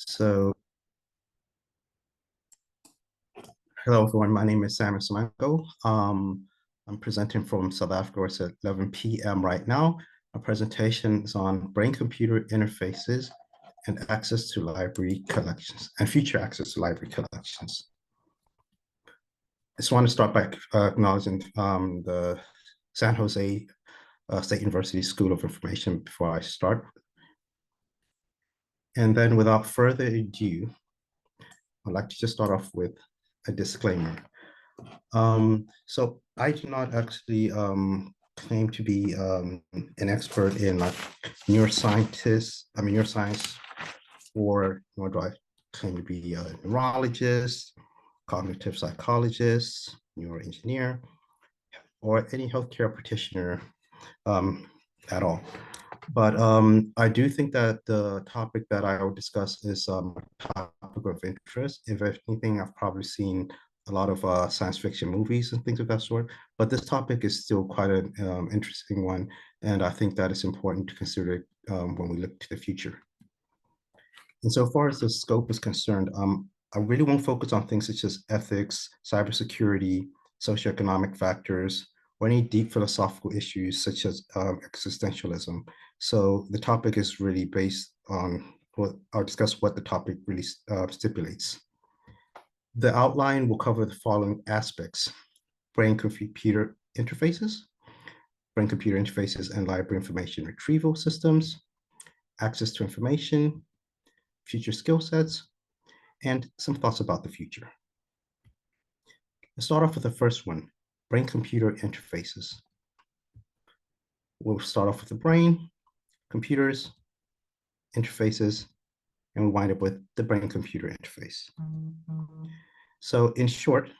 So, hello everyone, my name is Simango. I'm presenting from South Africa. It's at 11 p.m. right now. Our presentation is on brain-computer interfaces and access to library collections and future access to library collections. I just want to start by acknowledging the San Jose State University School of Information before I start. And then without further ado, I'd like to just start off with a disclaimer. So I do not actually claim to be an expert in like neuroscience, or nor do I claim to be a neurologist, cognitive psychologist, neuroengineer, or any healthcare practitioner at all. But I do think that the topic that I will discuss is a topic of interest. If anything, I've probably seen a lot of science fiction movies and things of that sort, but this topic is still quite an interesting one, and I think that it's important to consider it when we look to the future. And so far as the scope is concerned, I really won't focus on things such as ethics, cybersecurity, socioeconomic factors, or any deep philosophical issues such as existentialism. So the topic is really based on I'll discuss what the topic really stipulates. The outline will cover the following aspects: brain-computer interfaces, brain-computer interfaces and library information retrieval systems, access to information, future skill sets, and some thoughts about the future. Let's start off with the first one, brain-computer interfaces. We'll start off with the brain, computers, interfaces, and we wind up with the brain-computer interface. So in short,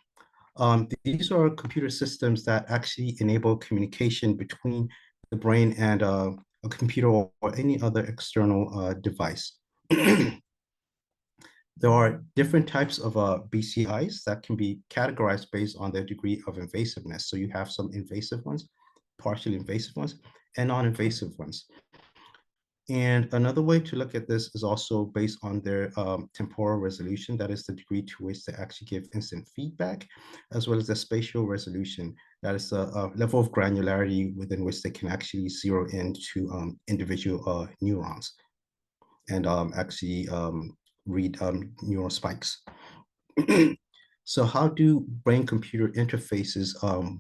these are computer systems that actually enable communication between the brain and a computer or any other external device. There are different types of BCIs that can be categorized based on their degree of invasiveness. So you have some invasive ones, partially invasive ones, and non-invasive ones. And another way to look at this is also based on their temporal resolution, that is the degree to which they actually give instant feedback, as well as the spatial resolution, that is the level of granularity within which they can actually zero into individual neurons and actually read neural spikes. So how do brain-computer interfaces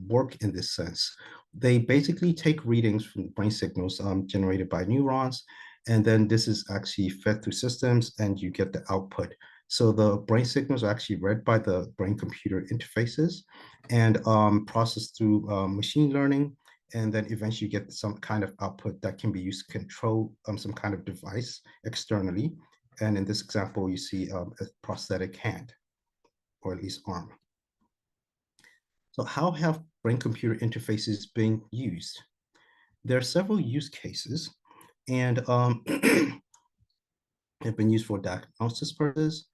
work in this sense? They basically take readings from the brain signals generated by neurons, and then this is actually fed through systems and you get the output. So the brain signals are actually read by the brain-computer interfaces and processed through machine learning, and then eventually you get some kind of output that can be used to control some kind of device externally. And in this example, you see a prosthetic hand, or at least arm. So how have brain-computer interfaces been used? There are several use cases, and have been used for diagnosis purposes,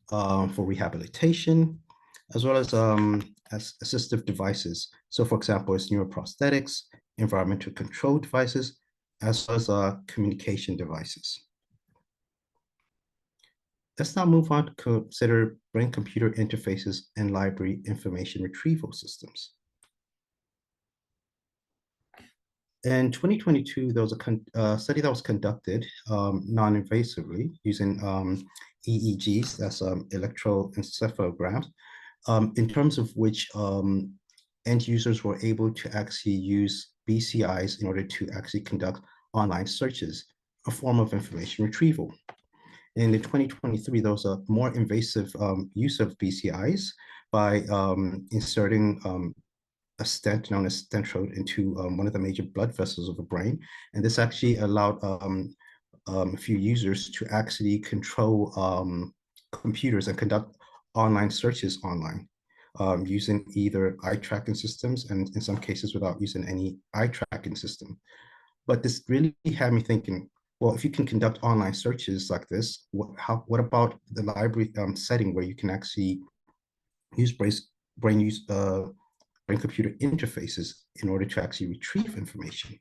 for rehabilitation, as well as assistive devices. So for example, it's neuroprosthetics, environmental control devices, as well as communication devices. Let's now move on to consider brain-computer interfaces and library information retrieval systems. In 2022, there was a study that was conducted non-invasively using EEGs, that's electroencephalograms, in terms of which end users were able to actually use BCIs in order to actually conduct online searches, a form of information retrieval. In 2023, there was a more invasive use of BCIs by inserting a stent known as stentrode into one of the major blood vessels of the brain. And this actually allowed a few users to actually control computers and conduct online searches online using either eye tracking systems and in some cases without using any eye tracking system. But this really had me thinking, well, if you can conduct online searches like this, what about the library setting where you can actually use brain-computer interfaces in order to actually retrieve information?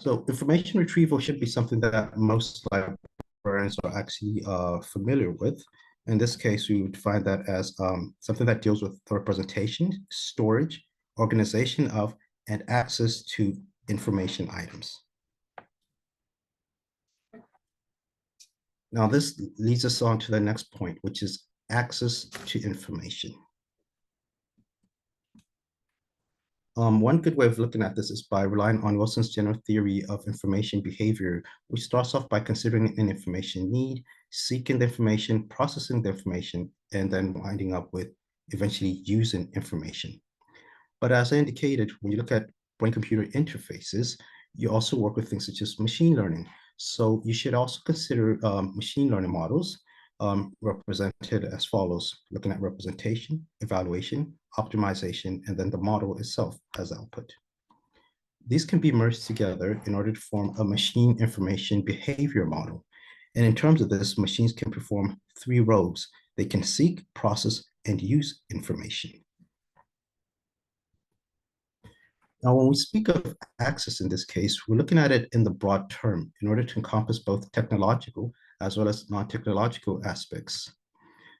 So information retrieval should be something that most librarians are actually familiar with. In this case, we would find that as something that deals with the representation, storage, organization of, and access to information items. Now, this leads us on to the next point, which is access to information. One good way of looking at this is by relying on Wilson's general theory of information behavior, which starts off by considering an information need, seeking the information, processing the information, and then winding up with eventually using information. But as I indicated, when you look at brain-computer interfaces, you also work with things such as machine learning. So you should also consider machine learning models represented as follows, looking at representation, evaluation, optimization, and then the model itself as output. These can be merged together in order to form a machine information behavior model. And in terms of this, machines can perform three roles. They can seek, process, and use information. Now, when we speak of access in this case, we're looking at it in the broad term in order to encompass both technological as well as non-technological aspects.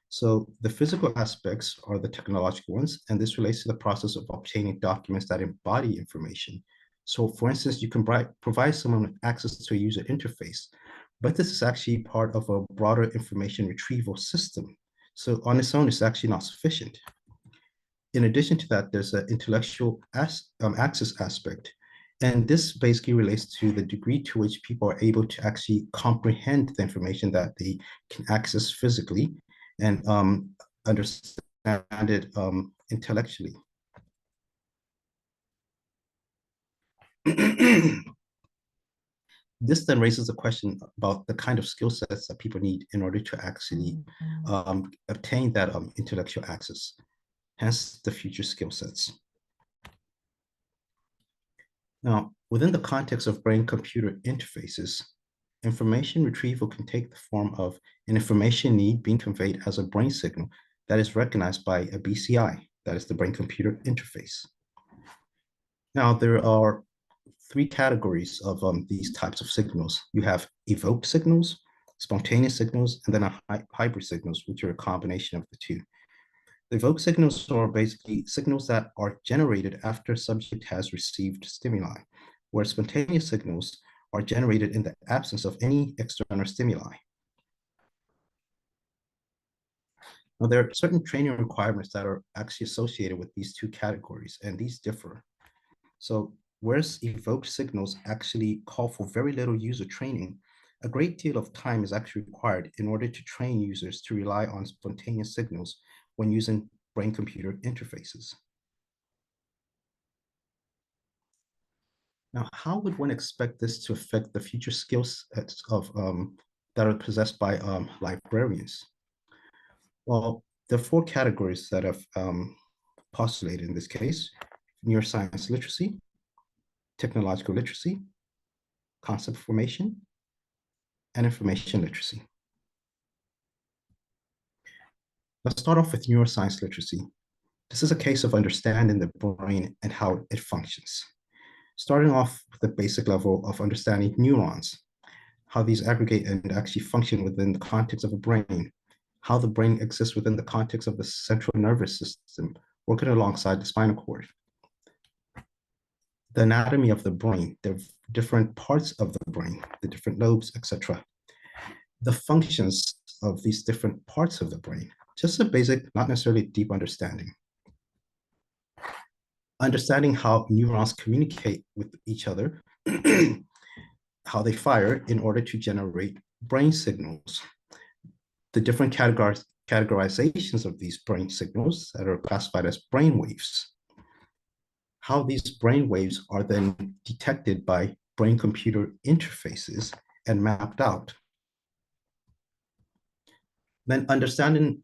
So the physical aspects are the technological ones, and this relates to the process of obtaining documents that embody information. So for instance, you can provide someone with access to a user interface, but this is actually part of a broader information retrieval system. So on its own, it's actually not sufficient. In addition to that, there's an intellectual access aspect. And this basically relates to the degree to which people are able to actually comprehend the information that they can access physically and understand it intellectually. This then raises a question about the kind of skill sets that people need in order to actually obtain that intellectual access, hence the future skill sets. Now, within the context of brain-computer interfaces, information retrieval can take the form of an information need being conveyed as a brain signal that is recognized by a BCI, that is the brain-computer interface. Now, there are three categories of these types of signals. You have evoked signals, spontaneous signals, and then hybrid signals, which are a combination of the two. The evoked signals are basically signals that are generated after a subject has received stimuli, where spontaneous signals are generated in the absence of any external stimuli. Now, there are certain training requirements that are actually associated with these two categories, and these differ. So, whereas evoked signals actually call for very little user training, a great deal of time is actually required in order to train users to rely on spontaneous signals when using brain-computer interfaces. Now, how would one expect this to affect the future skill sets of that are possessed by librarians? Well, there are four categories that have postulated in this case: neuroscience literacy, technological literacy, concept formation, and information literacy. Let's start off with neuroscience literacy. This is a case of understanding the brain and how it functions. Starting off with the basic level of understanding neurons, how these aggregate and actually function within the context of a brain, how the brain exists within the context of the central nervous system, working alongside the spinal cord. The anatomy of the brain, the different parts of the brain, the different lobes, etc. The functions of these different parts of the brain, just a basic, not necessarily deep understanding. Understanding how neurons communicate with each other, how they fire in order to generate brain signals. The different categorizations of these brain signals that are classified as brain waves. How these brain waves are then detected by brain-computer interfaces and mapped out. Then understanding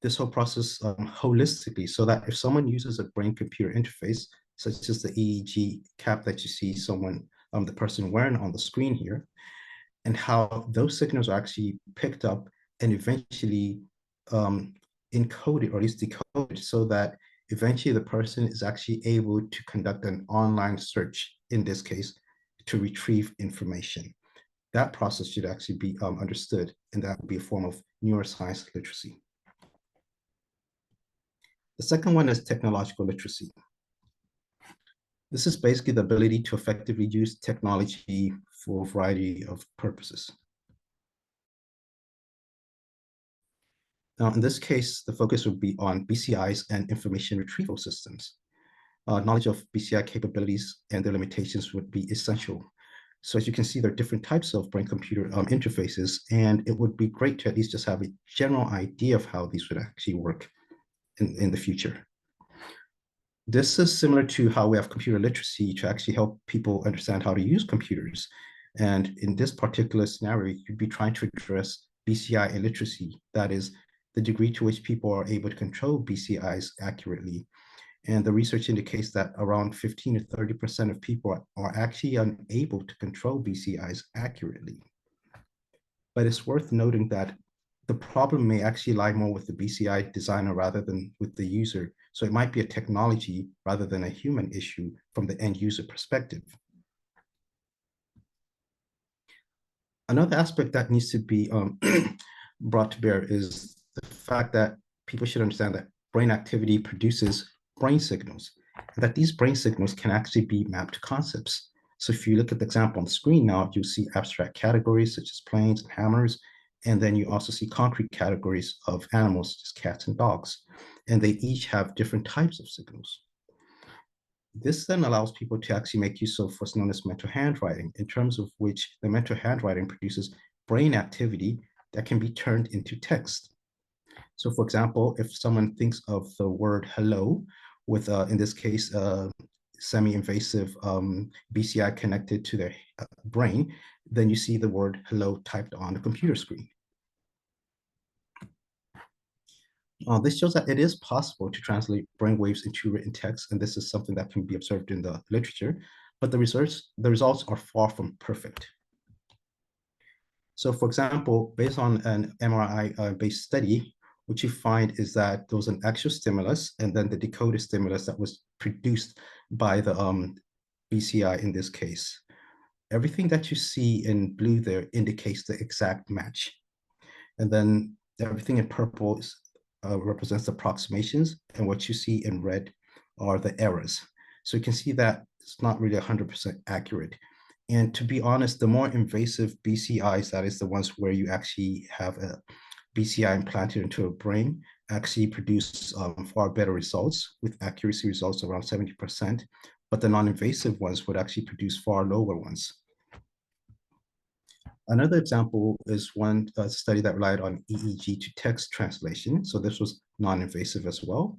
this whole process holistically, so that if someone uses a brain-computer interface, such as the EEG cap that you see the person wearing on the screen here, and how those signals are actually picked up and eventually encoded or at least decoded so that eventually the person is actually able to conduct an online search, in this case, to retrieve information. That process should actually be understood, and that would be a form of neuroscience literacy. The second one is technological literacy. This is basically the ability to effectively use technology for a variety of purposes. Now, in this case, the focus would be on BCIs and information retrieval systems. Knowledge of BCI capabilities and their limitations would be essential. So as you can see, there are different types of brain-computer interfaces, and it would be great to at least just have a general idea of how these would actually work in the future. This is similar to how we have computer literacy to actually help people understand how to use computers. And in this particular scenario, you'd be trying to address BCI illiteracy, that is, the degree to which people are able to control BCIs accurately. And the research indicates that around 15 to 30% of people are actually unable to control BCIs accurately. But it's worth noting that the problem may actually lie more with the BCI designer rather than with the user. So it might be a technology rather than a human issue from the end user perspective. Another aspect that needs to be brought to bear is the fact that people should understand that brain activity produces brain signals, and that these brain signals can actually be mapped to concepts. So if you look at the example on the screen now, you'll see abstract categories such as planes and hammers, and then you also see concrete categories of animals, such as cats and dogs, and they each have different types of signals. This then allows people to actually make use of what's known as mental handwriting, in terms of which the mental handwriting produces brain activity that can be turned into text. So for example, if someone thinks of the word hello with, in this case, semi-invasive BCI connected to their brain, then you see the word hello typed on the computer screen. This shows that it is possible to translate brainwaves into written text, and this is something that can be observed in the literature, but the results are far from perfect. So for example, based on an MRI-based study, what you find is that there was an actual stimulus and then the decoded stimulus that was produced by the BCI in this case. Everything that you see in blue there indicates the exact match. And then everything in purple is, represents approximations, and what you see in red are the errors. So you can see that it's not really 100% accurate. And to be honest, the more invasive BCIs, that is the ones where you actually have a BCI implanted into a brain, actually produce far better results, with accuracy results around 70%, but the non-invasive ones would actually produce far lower ones. Another example is one study that relied on EEG to text translation. So this was non-invasive as well,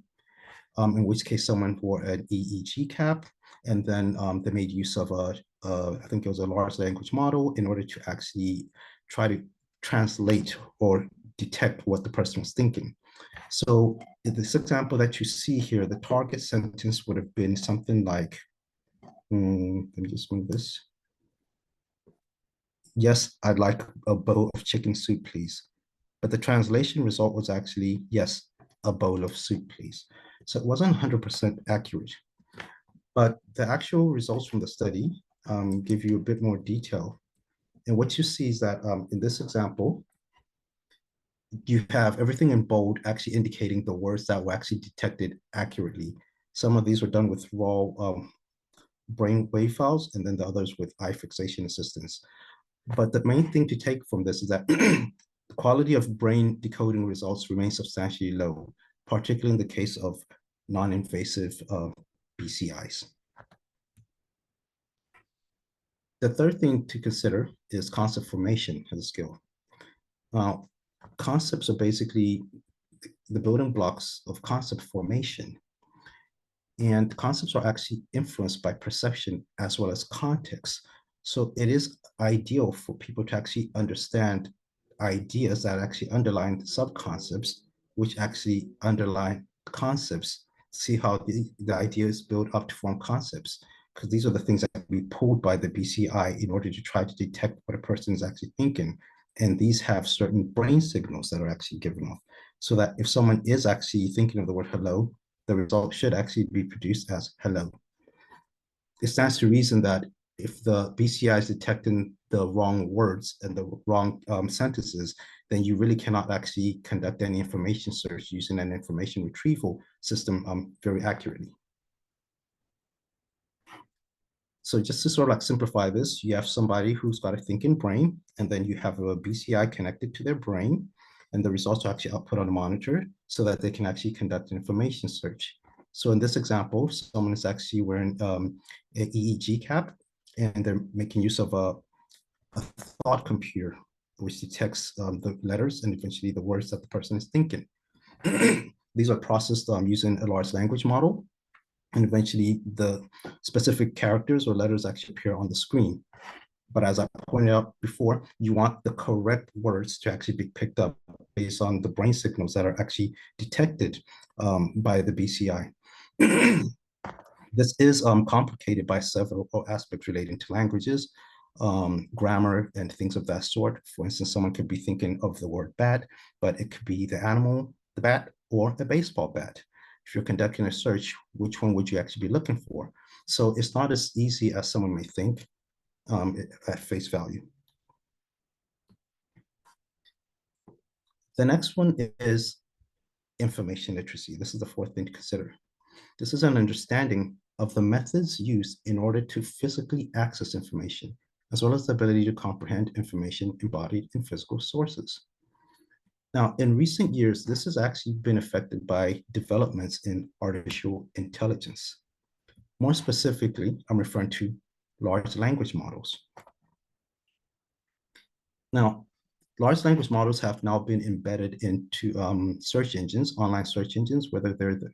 in which case someone wore an EEG cap, and then they made use of I think it was a large language model in order to actually try to translate or detect what the person was thinking. So in this example that you see here, the target sentence would have been something like, let me just move this. Yes, I'd like a bowl of chicken soup, please. But the translation result was actually, yes, a bowl of soup, please. So it wasn't 100% accurate. But the actual results from the study give you a bit more detail. And what you see is that in this example, you have everything in bold actually indicating the words that were actually detected accurately. Some of these were done with raw brain wave files, and then the others with eye fixation assistance. But the main thing to take from this is that the quality of brain decoding results remains substantially low, particularly in the case of non-invasive BCIs. The third thing to consider is concept formation as a skill. Now, concepts are basically the building blocks of concept formation. And concepts are actually influenced by perception as well as context. So it is ideal for people to actually understand ideas that actually underline sub-concepts, which actually underline concepts, see how the ideas build up to form concepts, because these are the things that can be pulled by the BCI in order to try to detect what a person is actually thinking. And these have certain brain signals that are actually given off, so that if someone is actually thinking of the word hello, the result should actually be produced as hello. It stands to reason that if the BCI is detecting the wrong words and the wrong sentences, then you really cannot actually conduct any information search using an information retrieval system very accurately. So just to sort of like simplify this, you have somebody who's got a thinking brain, and then you have a BCI connected to their brain, and the results are actually output on a monitor so that they can actually conduct an information search. So in this example, someone is actually wearing an EEG cap, and they're making use of a thought computer, which detects the letters and eventually the words that the person is thinking. These are processed using a large language model, and eventually the specific characters or letters actually appear on the screen. But as I pointed out before, you want the correct words to actually be picked up based on the brain signals that are actually detected by the BCI. This is complicated by several aspects relating to languages, grammar, and things of that sort. For instance, someone could be thinking of the word bat, but it could be the animal, the bat, or a baseball bat. If you're conducting a search, which one would you actually be looking for? So it's not as easy as someone may think at face value. The next one is information literacy. This is the fourth thing to consider. This is an understanding of the methods used in order to physically access information, as well as the ability to comprehend information embodied in physical sources. Now, in recent years, this has actually been affected by developments in artificial intelligence. More specifically, I'm referring to large language models. Now, large language models have now been embedded into search engines, online search engines, whether they're the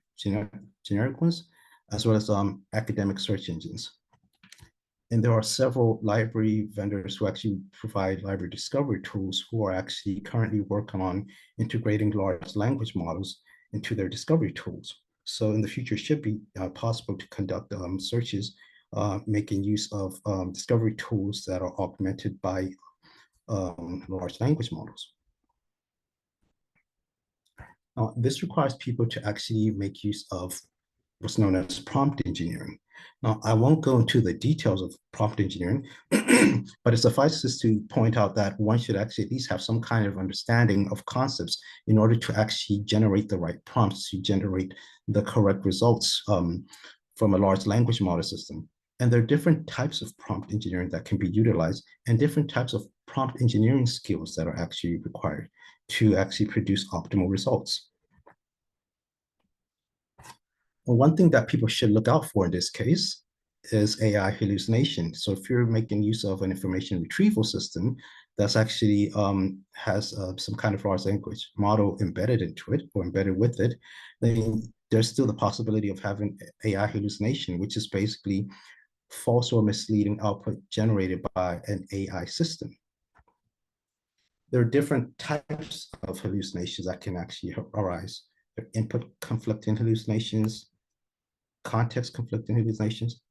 generic ones, as well as academic search engines. And there are several library vendors who actually provide library discovery tools who are actually currently working on integrating large language models into their discovery tools. So in the future, it should be possible to conduct searches making use of discovery tools that are augmented by large language models. This requires people to actually make use of what's known as prompt engineering. Now, I won't go into the details of prompt engineering, but it suffices to point out that one should actually at least have some kind of understanding of concepts in order to actually generate the right prompts to generate the correct results from a large language model system. And there are different types of prompt engineering that can be utilized and different types of prompt engineering skills that are actually required to actually produce optimal results. Well, one thing that people should look out for in this case is AI hallucination. So if you're making use of an information retrieval system that's actually has some kind of large language model embedded into it or embedded with it, then there's still the possibility of having AI hallucination, which is basically false or misleading output generated by an AI system. There are different types of hallucinations that can actually arise. There are input conflicting hallucinations, context conflicting hallucinations,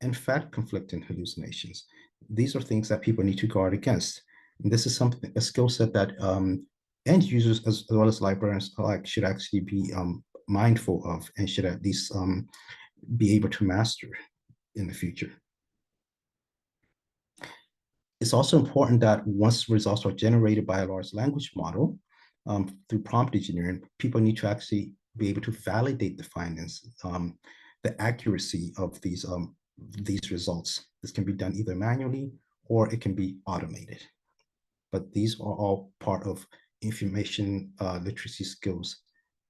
and fact conflicting hallucinations. These are things that people need to guard against. And this is something, a skill set that end users as well as librarians alike should actually be mindful of and should at least be able to master in the future. It's also important that once results are generated by a large language model through prompt engineering, people need to actually be able to validate the findings, the accuracy of these results. This can be done either manually or it can be automated. But these are all part of information literacy skills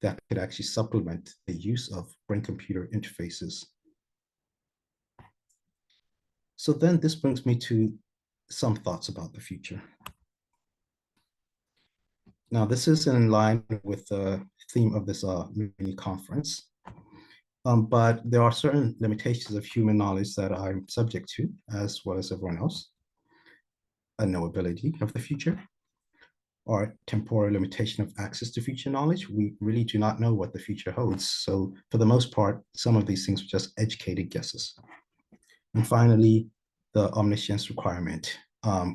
that could actually supplement the use of brain-computer interfaces. So then this brings me to some thoughts about the future. Now, this is in line with the theme of this mini conference, but there are certain limitations of human knowledge that I'm subject to, as well as everyone else. A knowability of the future, or temporal limitation of access to future knowledge. We really do not know what the future holds. So for the most part, some of these things are just educated guesses. And finally, the omniscience requirement.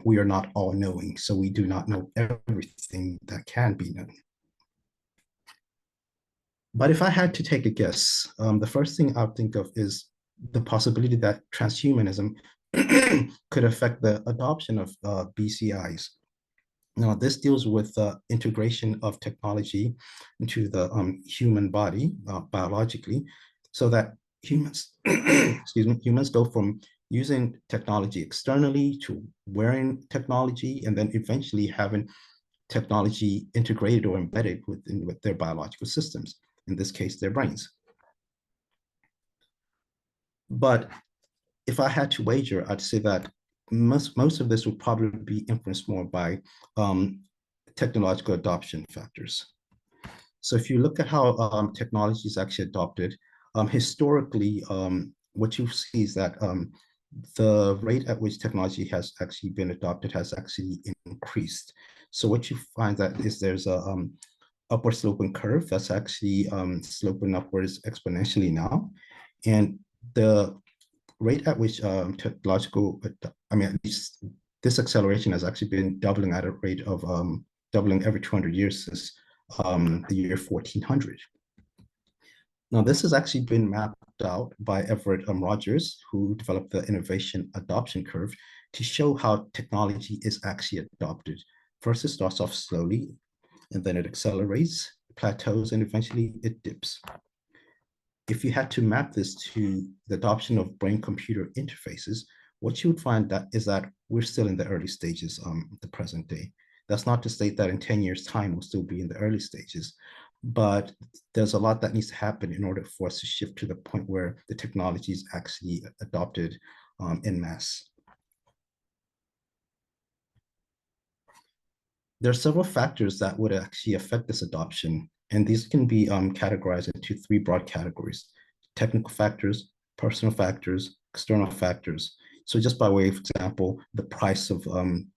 We are not all knowing, so we do not know everything that can be known. But if I had to take a guess, the first thing I would think of is the possibility that transhumanism could affect the adoption of BCIs. Now, this deals with integration of technology into the human body biologically, so that humans, excuse me, humans go from using technology externally to wearing technology, and then eventually having technology integrated or embedded with their biological systems, in this case, their brains. But if I had to wager, I'd say that most of this would probably be influenced more by technological adoption factors. So if you look at how technology is actually adopted, historically, what you see is that the rate at which technology has actually been adopted has actually increased. So what you find that is there's a upward sloping curve that's actually sloping upwards exponentially now. And the rate at which technological, I mean, at least this acceleration has actually been doubling at a rate of doubling every 200 years since the year 1400. Now, this has actually been mapped out by Everett Rogers, who developed the innovation adoption curve to show how technology is actually adopted. First, it starts off slowly, and then it accelerates, plateaus, and eventually it dips. If you had to map this to the adoption of brain-computer interfaces, what you would find that is that we're still in the early stages the present day. That's not to state that in 10 years' time we'll still be in the early stages, but there's a lot that needs to happen in order for us to shift to the point where the technology is actually adopted en masse. There are several factors that would actually affect this adoption, and these can be categorized into three broad categories: technical factors, personal factors, external factors. So just by way of example, the price of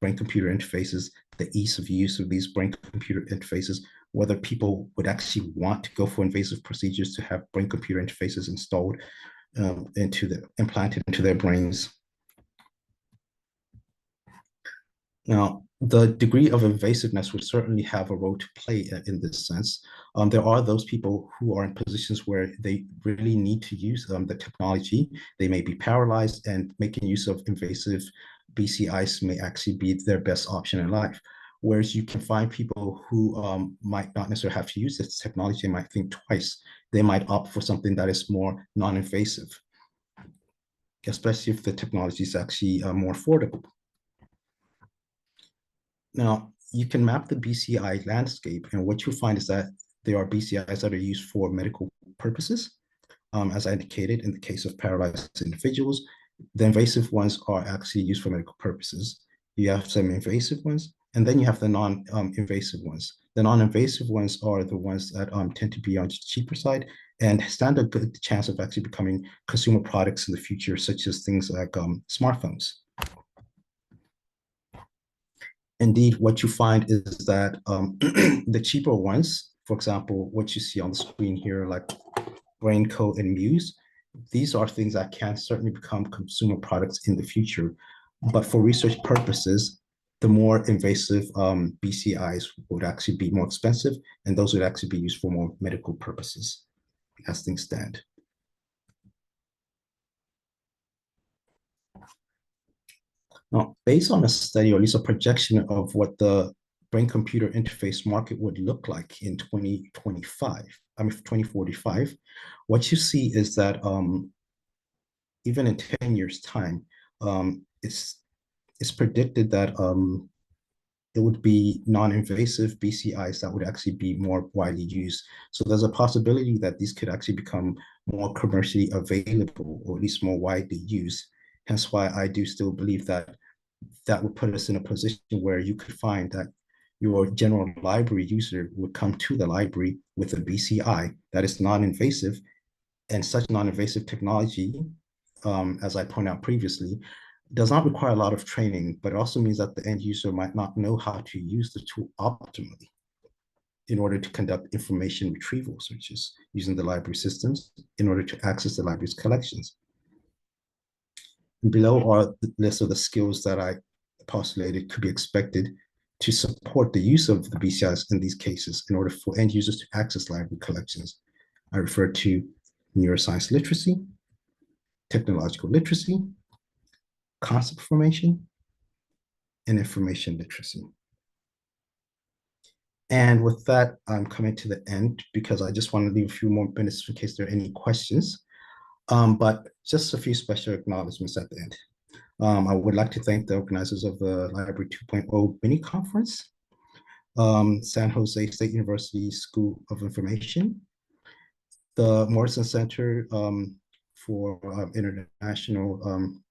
brain-computer interfaces, the ease of use of these brain-computer interfaces, whether people would actually want to go for invasive procedures to have brain-computer interfaces installed implanted into their brains. Now, the degree of invasiveness would certainly have a role to play in this sense. There are those people who are in positions where they really need to use the technology. They may be paralyzed, and making use of invasive BCIs may actually be their best option in life. Whereas you can find people who might not necessarily have to use this technology, they might think twice. They might opt for something that is more non-invasive, especially if the technology is actually more affordable. Now, you can map the BCI landscape, and what you'll find is that there are BCIs that are used for medical purposes. As I indicated, in the case of paralyzed individuals, the invasive ones are actually used for medical purposes. You have some invasive ones, and then you have the non-invasive ones. The non-invasive ones are the ones that tend to be on the cheaper side and stand a good chance of actually becoming consumer products in the future, such as things like smartphones. Indeed, what you find is that the cheaper ones, for example, what you see on the screen here, like Brainco and Muse, these are things that can certainly become consumer products in the future. But for research purposes, the more invasive BCIs would actually be more expensive, and those would actually be used for more medical purposes as things stand. Now, based on a study, or at least a projection of what the brain-computer interface market would look like in 2025, 2045, what you see is that even in 10 years' time, it's predicted that it would be non-invasive BCIs that would actually be more widely used. So there's a possibility that these could actually become more commercially available, or at least more widely used. Hence why I do still believe that that would put us in a position where you could find that your general library user would come to the library with a BCI that is non-invasive, and such non-invasive technology, as I pointed out previously, does not require a lot of training, but it also means that the end user might not know how to use the tool optimally in order to conduct information retrieval searches using the library systems in order to access the library's collections. And below are the list of the skills that I postulated could be expected to support the use of the BCIs in these cases in order for end users to access library collections. I refer to neuroscience literacy, technological literacy, concept formation, and information literacy. And with that, I'm coming to the end because I just want to leave a few more minutes in case there are any questions. But just a few special acknowledgements at the end. I would like to thank the organizers of the Library 2.0 mini conference, San Jose State University School of Information, the Morrison Center for International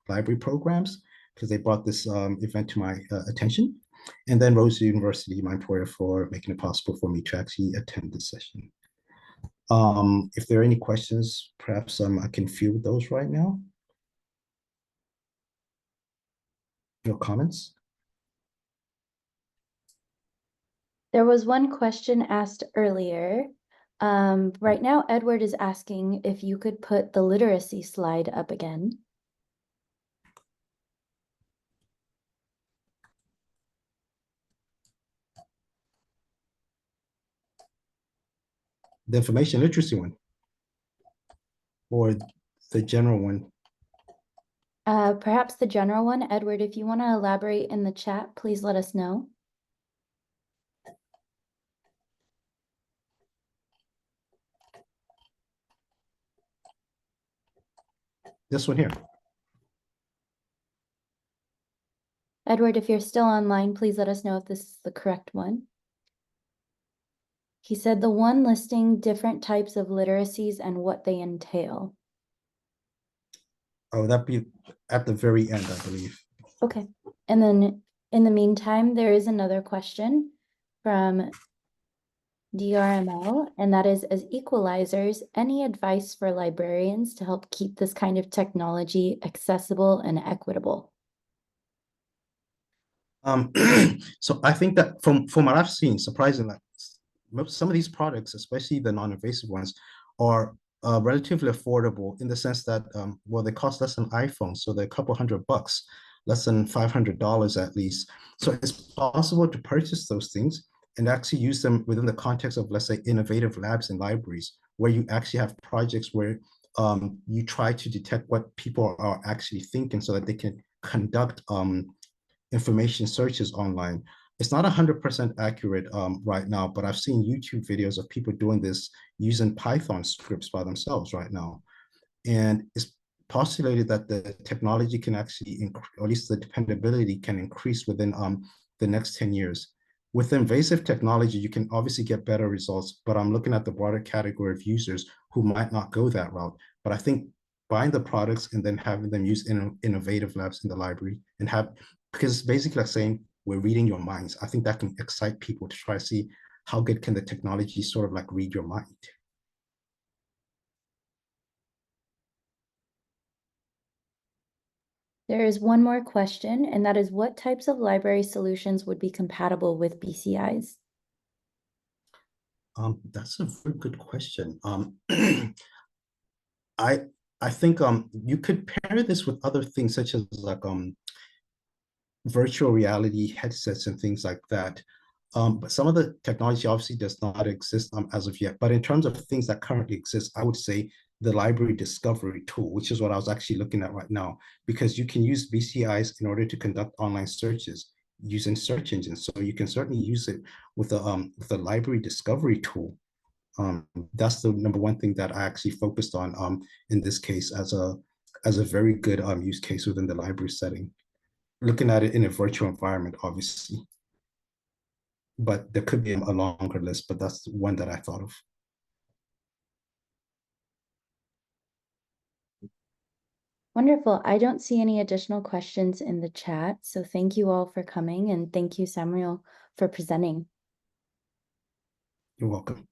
Library Programs, because they brought this event to my attention, and then Rhodes University, my employer, for making it possible for me to actually attend this session. If there are any questions, perhaps I can field those right now. No comments? There was one question asked earlier. Right now, Edward is asking if you could put the literacy slide up again. The information literacy one, or the general one? Perhaps the general one. Edward, if you want to elaborate in the chat, please let us know. This one here. Edward, if you're still online, please let us know if this is the correct one. He said the one listing different types of literacies and what they entail. Oh, that'd be at the very end, I believe. Okay. And then in the meantime, there is another question from DRML, and that is, as equalizers, any advice for librarians to help keep this kind of technology accessible and equitable? So I think that from what I've seen, surprisingly, some of these products, especially the non-invasive ones, are relatively affordable in the sense that, well, they cost less than iPhone, so they're a couple $100, less than $500 at least. So it's possible to purchase those things and actually use them within the context of, let's say, innovative labs and libraries, where you actually have projects where you try to detect what people are actually thinking so that they can conduct information searches online. It's not 100% accurate right now, but I've seen YouTube videos of people doing this using Python scripts by themselves right now. And it's postulated that the technology can actually, or at least the dependability can increase within the next 10 years. With invasive technology, you can obviously get better results, but I'm looking at the broader category of users who might not go that route. But I think buying the products and then having them use innovative labs in the library and have, because it's basically like saying, we're reading your minds. I think that can excite people to try to see how good can the technology sort of like read your mind. There is one more question, and that is, what types of library solutions would be compatible with BCIs? That's a very good question. I think you could pair this with other things such as like virtual reality headsets and things like that. But some of the technology obviously does not exist as of yet. But in terms of things that currently exist, I would say the library discovery tool, which is what I was actually looking at right now, because you can use BCIs in order to conduct online searches using search engines. So you can certainly use it with the library discovery tool. That's the number one thing that I actually focused on in this case as a very good use case within the library setting. Looking at it in a virtual environment, obviously. But there could be a longer list, but that's one that I thought of. Wonderful. I don't see any additional questions in the chat, so thank you all for coming, and thank you, Samuel, for presenting. You're welcome.